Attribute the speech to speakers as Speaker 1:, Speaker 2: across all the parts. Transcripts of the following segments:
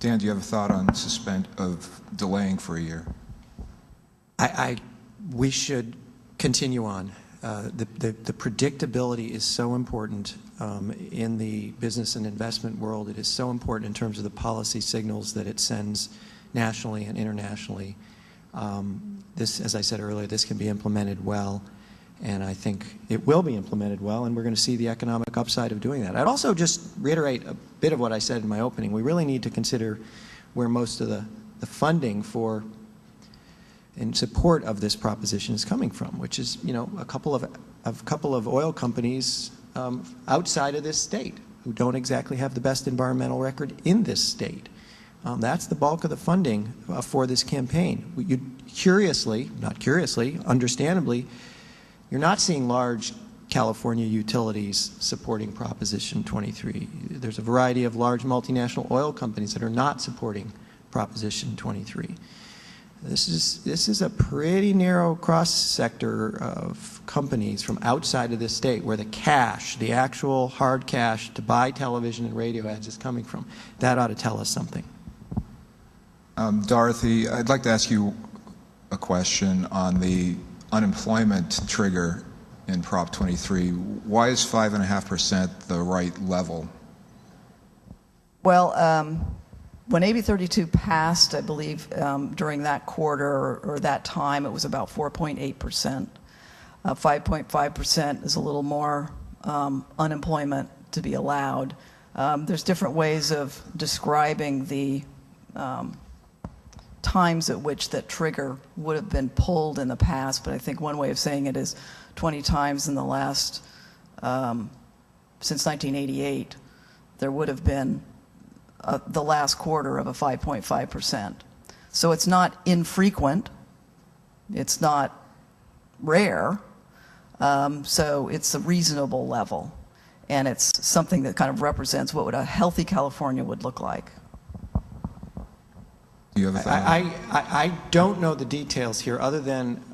Speaker 1: Dan, do you have a thought on delaying for a year?
Speaker 2: We should continue on. The predictability is so important in the business and investment world. It is so important in terms of the policy signals that it sends nationally and internationally. This, as I said earlier, this can be implemented well, and I think it will be implemented well, and we're going to see the economic upside of doing that. I'd also just reiterate a bit of what I said in my opening. We really need to consider where most of the funding for in support of this proposition is coming from, which is, you know, a couple of oil companies outside of this state who don't exactly have the best environmental record in this state. That's the bulk of the funding for this campaign. Understandably, you're not seeing large California utilities supporting Proposition 23. There's a variety of large multinational oil companies that are not supporting Proposition 23. This is a pretty narrow cross-sector of companies from outside of this state where the cash, the actual hard cash to buy television and radio ads is coming from. That ought to tell us something.
Speaker 1: Dorothy, I'd like to ask you a question on the unemployment trigger in Prop 23. Why is 5.5% the right level?
Speaker 3: Well, when AB 32 passed, I believe during that quarter or that time, it was about 4.8%. 5.5% is a little more unemployment to be allowed. There's different ways of describing the times at which that trigger would have been pulled in the past, but I think one way of saying it is 20 times in the last, since 1988, there would have been the last quarter of a 5.5%. So it's not infrequent, it's not rare, so it's a reasonable level, and it's something that kind of represents what a healthy California would look like.
Speaker 1: Do you have a thought?
Speaker 2: I don't know the details here other than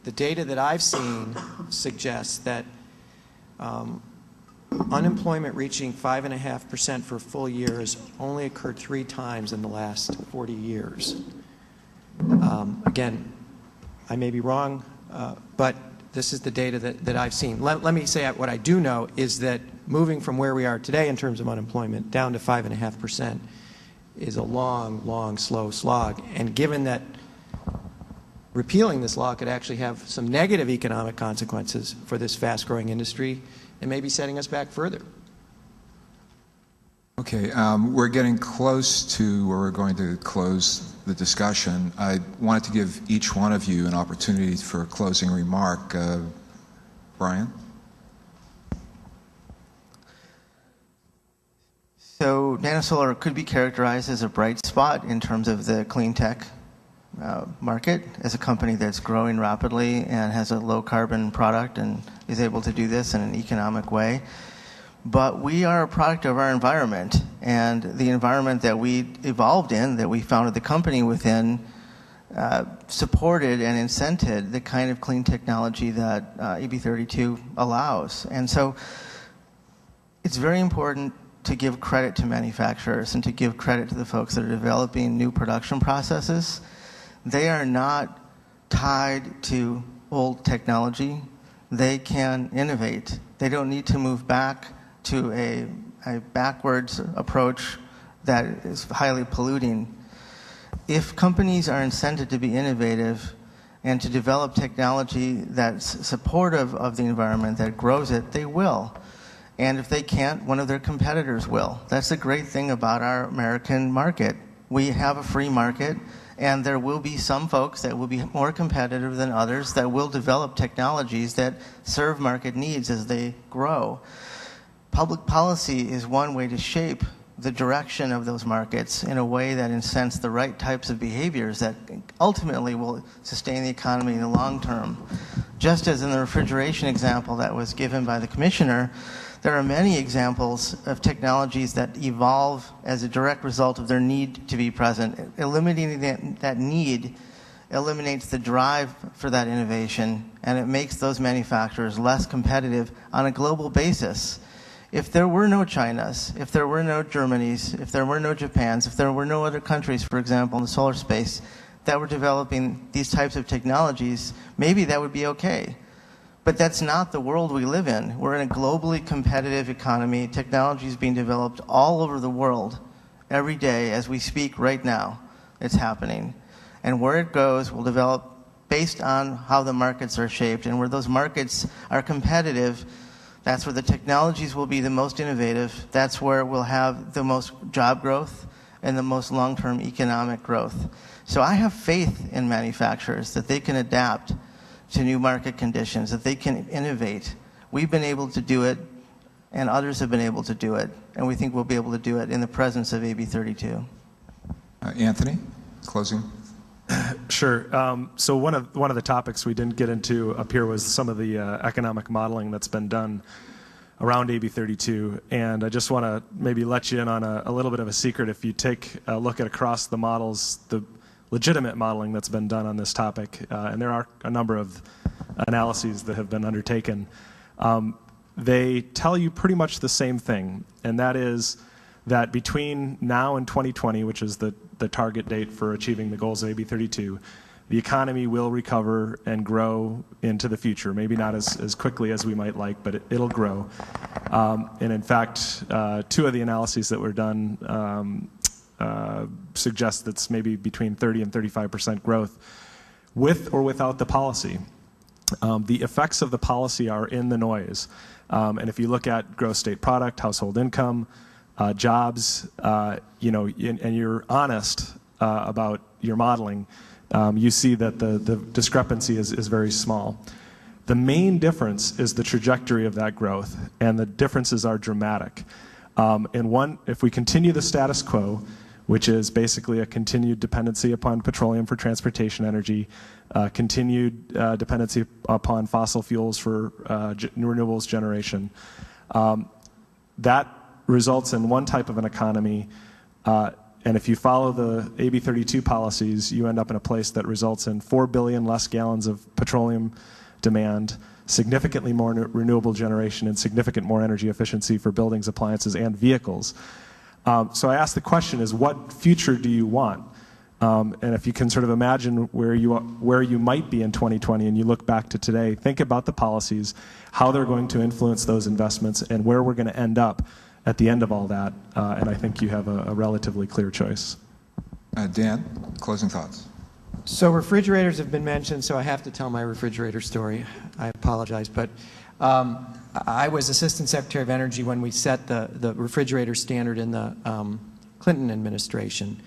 Speaker 2: the data that I've seen suggests that unemployment reaching 5.5% for a full year has only occurred 3 times in the last 40 years. Again, I may be wrong, but this is the data that I've seen. Let me say what I do know is that moving from where we are today in terms of unemployment down to 5.5% is a long, long, slow slog. And given that repealing this law could actually have some negative economic consequences for this fast-growing industry, it may be setting us back further.
Speaker 1: Okay, we're getting close to where we're going to close the discussion. I wanted to give each one of you an opportunity for a closing remark. Brian?
Speaker 4: So Nanosolar could be characterized as a bright spot in terms of the clean tech market, as a company that's growing rapidly and has a low carbon product and is able to do this in an economic way. But we are a product of our environment, and the environment that we evolved in, that we founded the company within, supported and incented the kind of clean technology that AB 32 allows. And so it's very important to give credit to manufacturers and to give credit to the folks that are developing new production processes. They are not tied to old technology. They can innovate. They don't need to move back to a backwards approach that is highly polluting. If companies are incented to be innovative and to develop technology that's supportive of the environment, that grows it, they will. And if they can't, one of their competitors will. That's the great thing about our American market. We have a free market, and there will be some folks that will be more competitive than others that will develop technologies that serve market needs as they grow. Public policy is one way to shape the direction of those markets in a way that incents the right types of behaviors that ultimately will sustain the economy in the long term. Just as in the refrigeration example that was given by the commissioner, there are many examples of technologies that evolve as a direct result of their need to be present. Eliminating that need eliminates the drive for that innovation, and it makes those manufacturers less competitive on a global basis. If there were no Chinas, if there were no Germanys, if there were no Japans, if there were no other countries, for example, in the solar space, that were developing these types of technologies, maybe that would be okay. But that's not the world we live in. We're in a globally competitive economy. Technology is being developed all over the world every day as we speak right now. It's happening. And where it goes will develop based on how the markets are shaped. And where those markets are competitive, that's where the technologies will be the most innovative. That's where we'll have the most job growth and the most long-term economic growth. So I have faith in manufacturers that they can adapt to new market conditions, that they can innovate. We've been able to do it, and others have been able to do it, and we think we'll be able to do it in the presence of AB 32.
Speaker 1: Anthony, closing.
Speaker 5: Sure. So one of the topics we didn't get into up here was some of the economic modeling that's been done around AB 32, and I just want to maybe let you in on a little bit of a secret. If you take a look at across the models, the legitimate modeling that's been done on this topic, and there are a number of analyses that have been undertaken, they tell you pretty much the same thing, and that is that between now and 2020, which is the target date for achieving the goals of AB 32, the economy will recover and grow into the future. Maybe not as quickly as we might like, but it'll grow. And in fact, two of the analyses that were done suggest that's maybe between 30 and 35% growth with or without the policy. The effects of the policy are in the noise. And if you look at gross state product, household income, jobs, and you're honest about your modeling, you see that the discrepancy is very small. The main difference is the trajectory of that growth, and the differences are dramatic. If we continue the status quo, which is basically a continued dependency upon petroleum for transportation energy, continued dependency upon fossil fuels for renewables generation, that results in one type of an economy, and if you follow the AB 32 policies, you end up in a place that results in 4 billion less gallons of petroleum demand, significantly more renewable generation, and significant more energy efficiency for buildings, appliances, and vehicles. So I ask the question is, what future do you want? And if you can sort of imagine where you might be in 2020 and you look back to today, think about the policies, how they're going to influence those investments, and where we're going to end up at the end of all that, and I think you have a relatively clear choice.
Speaker 1: Dan, closing thoughts.
Speaker 2: So refrigerators have been mentioned, so I have to tell my refrigerator story. I apologize, but I was Assistant Secretary of Energy when we set the refrigerator standard in the Clinton administration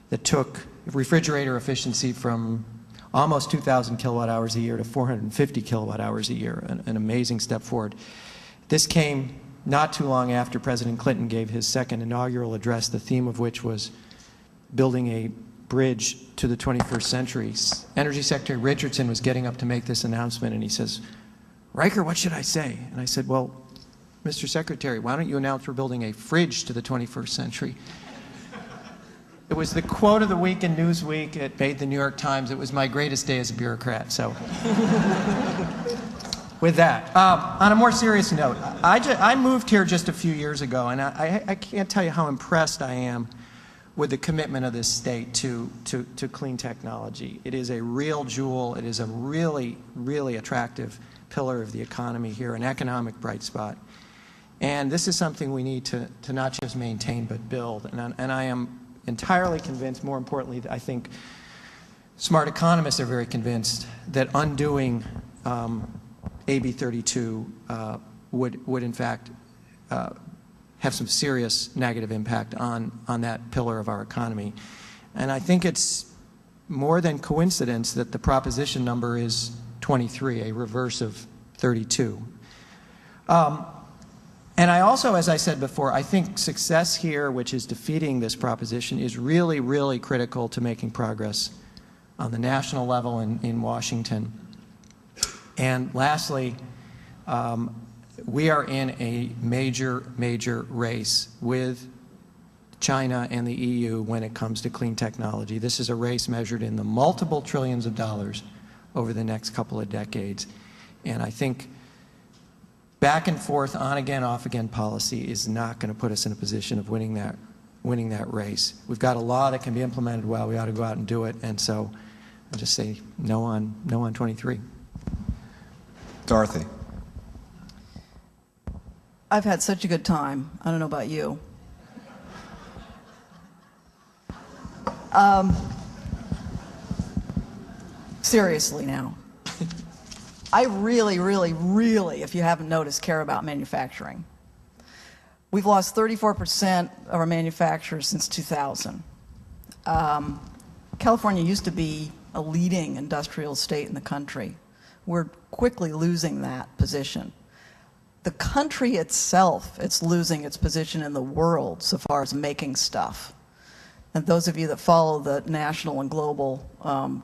Speaker 2: that took refrigerator efficiency from almost 2,000 kilowatt hours a year to 450 kilowatt hours a year, an amazing step forward. This came not too long after President Clinton gave his second inaugural address, the theme of which was building a bridge to the 21st century. Energy Secretary Richardson was getting up to make this announcement, and he says, "Reicher, what should I say?" And I said, "Well, Mr. Secretary, why don't you announce we're building a fridge to the 21st century?" It was the quote of the week in Newsweek. It made the New York Times. It was my greatest day as a bureaucrat. So with that, on a more serious note, I moved here just a few years ago, and I can't tell you how impressed I am with the commitment of this state to clean technology. It is a real jewel. It is a really, really attractive pillar of the economy here, an economic bright spot. And this is something we need to not just maintain but build. And I am entirely convinced, more importantly, I think smart economists are very convinced that undoing AB 32 would in fact have some serious negative impact on that pillar of our economy. And I think it's more than coincidence that the proposition number is 23, a reverse of 32. And I also, as I said before, I think success here, which is defeating this proposition, is really, really critical to making progress on the national level in Washington. And lastly, we are in a major, major race with China and the EU when it comes to clean technology. This is a race measured in the multiple trillions of dollars over the next couple of decades. And I think back and forth, on again, off again policy is not going to put us in a position of winning that race. We've got a law that can be implemented well. We ought to go out and do it. And so I'll just say no on 23.
Speaker 1: Dorothy.
Speaker 3: I've had such a good time. I don't know about you. Seriously now. I really, really, really, if you haven't noticed, care about manufacturing. We've lost 34% of our manufacturers since 2000. California used to be a leading industrial state in the country. We're quickly losing that position. The country itself, it's losing its position in the world so far as making stuff. And those of you that follow the national and global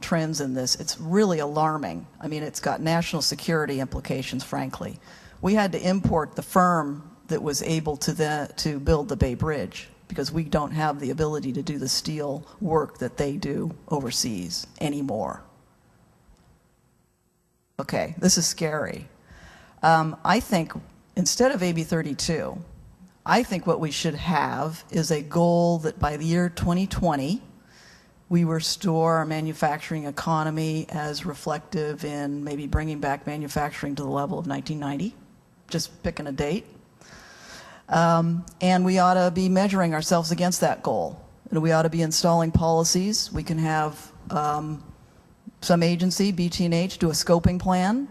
Speaker 3: trends in this, it's really alarming. I mean, it's got national security implications, frankly. We had to import the firm that was able to build the Bay Bridge because we don't have the ability to do the steel work that they do overseas anymore. Okay, this is scary. I think instead of AB 32, I think what we should have is a goal that by the year 2020, we restore our manufacturing economy as reflective in maybe bringing back manufacturing to the level of 1990, just picking a date. And we ought to be measuring ourselves against that goal. And we ought to be installing policies. We can have some agency, BT&H, do a scoping plan.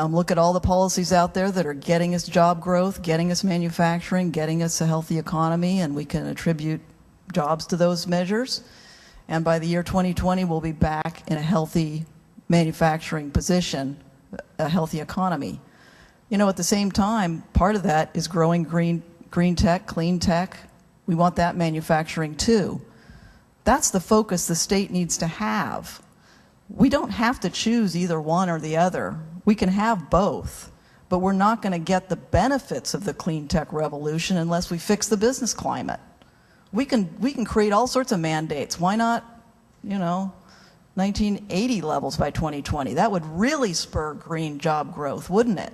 Speaker 3: Look at all the policies out there that are getting us job growth, getting us manufacturing, getting us a healthy economy, and we can attribute jobs to those measures. And by the year 2020, we'll be back in a healthy manufacturing position, a healthy economy. You know, at the same time, part of that is growing green tech, clean tech. We want that manufacturing too. That's the focus the state needs to have. We don't have to choose either one or the other. We can have both, but we're not going to get the benefits of the clean tech revolution unless we fix the business climate. We can create all sorts of mandates. Why not, 1980 levels by 2020? That would really spur green job growth, wouldn't it?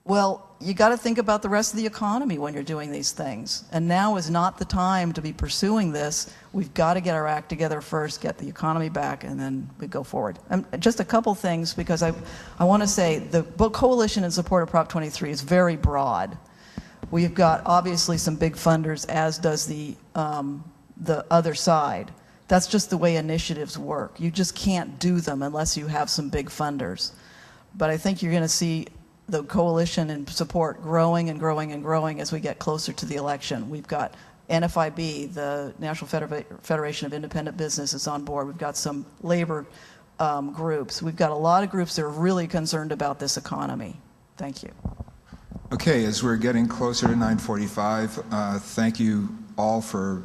Speaker 3: Well, you got to think about the rest of the economy when you're doing these things. And now is not the time to be pursuing this. We've got to get our act together first, get the economy back, and then we go forward. Just a couple things, because I want to say the coalition in support of Prop 23 is very broad. We've got obviously some big funders, as does the other side. That's just the way initiatives work. You just can't do them unless you have some big funders. But I think you're going to see the coalition and support growing and growing and growing as we get closer to the election. We've got NFIB, the National Federation of Independent Business, is on board. We've got some labor groups. We've got a lot of groups that are really concerned about this economy. Thank you.
Speaker 1: Okay, as we're getting closer to 9:45, thank you all for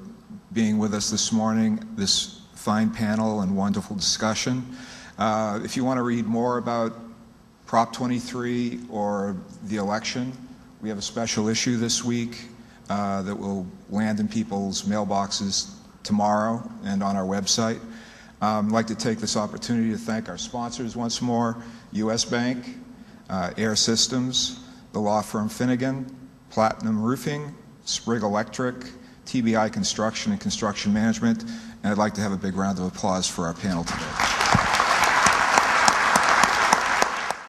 Speaker 1: being with us this morning, this fine panel and wonderful discussion. If you want to read more about Prop 23 or the election, we have a special issue this week that will land in people's mailboxes tomorrow and on our website. I'd like to take this opportunity to thank our sponsors once more: U.S. Bank, Air Systems, the law firm Finnegan, Platinum Roofing, Sprigg Electric, TBI Construction and Construction Management, and I'd like to have a big round of applause for our panel today.